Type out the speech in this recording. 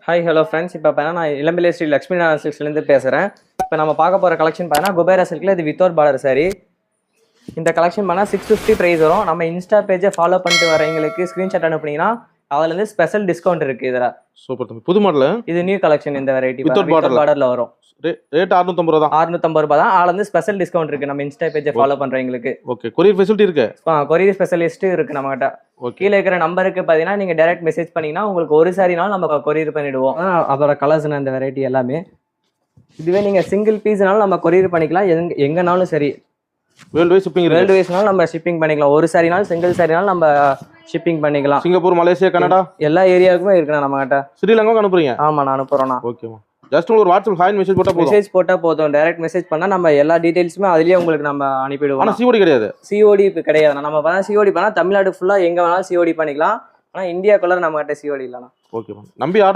Hi hello friends. இப்போ பார்த்தீங்கன்னா நான் இளம்பிள்ளை ஸ்ரீ லக்ஷ்மி நாராயண சில்க்ஸ்லேருந்து பேசுகிறேன். இப்போ நம்ம பார்க்க போகிற கலெக்ஷன் பார்த்தீங்கன்னா குபேரா சில்கில் இது வித்தவுட் பார்டர் சாரி. இந்த கலெக்ஷன் பண்ணால் 650 ப்ரைஸ் வரும். நம்ம இன்ஸ்டா பேஜை ஃபாலோ பண்ணிட்டு வரவங்களுக்கு ஸ்க்ரீன்ஷாட் அனுப்புனீங்கன்னா அதுலேருந்து ஸ்பெஷல் டிஸ்கவுண்ட் இருக்குது. இதில் சூப்பர் தம்பி, புது மாடல். இது நியூ கலெக்ஷன். இந்த வெரைட்டி வித்தவுட் பார்டரில் வரும். ரேட் 650 ரூபா தான். 650 ரூபா தான். அதுலேருந்து ஸ்பெஷல் டிஸ்கவுண்ட் இருக்குது நம்ம இன்ஸ்டா பேஜை ஃபாலோ பண்ணுறவங்களுக்கு. ஓகே, கொரியர் ஃபெசிலிட்டி இருக்கு. கொரியர் ஸ்பெஷலிஸ்ட்டு இருக்குது நம்மகிட்ட. கீழே இருக்கிற நம்பருக்கு பார்த்தீங்கன்னா நீங்கள் டைரக்ட் மெசேஜ் பண்ணிங்கன்னா உங்களுக்கு ஒரு சாரினாலும் நம்ம கொரியர் பண்ணிவிடுவோம். அதோட கலர்ஸ்னு அந்த வெரைட்டி எல்லாமே. இதுவே நீங்கள் சிங்கிள் பீஸ்னாலும் நம்ம கொரியர் பண்ணிக்கலாம். எங்கேனாலும் சரி. வேர்ல்டு வைஸ் ஷிப்பிங் இருக்கு. வேர்ல்டு வைஸ்னாலும் நம்ம ஷிப்பிங் பண்ணிக்கலாம். ஒரு சாரினாலும் சிங்கிள் சாரினாலும் நம்ம ஷிப்பிங் பண்ணிக்கலாம். சிங்கப்பூர், மலேசியா, கனடா எல்லா ஏரியாவுக்குமே இருக்குண்ணா நம்மகிட்ட. ஸ்ரீலங்காவுக்கு அனுப்புறீங்க? ஆமாம், நான் அனுப்புகிறேண்ணா. ஓகேம்மா. ஜஸ்ட் உங்களுக்கு வாட்ஸ்அப் ஹாய் மெசேஜ் போட்டால் போதும். மெசேஜ் போட்டால் போதும். டைரக்ட் மெசேஜ் பண்ணால் நம்ம எல்லா டீட்டெயில்ஸுமே அதுலேயே உங்களுக்கு நம்ம அனுப்பிடுவோம். ஆனால் சிஓடி கிடையாது. சிஓடி இப்போ கிடையாது. நம்ம பார்த்தா சிஓடி பண்ணால் தமிழ்நாடு ஃபுல்லாக எங்கே வேணாலும் சிஓடி பண்ணிக்கலாம். ஆனால் இந்தியாக்குள்ளே நம்மகிட்ட சிஓடி இல்லைண்ணா. ஓகேம்மா, நம்பி ஆர்டர்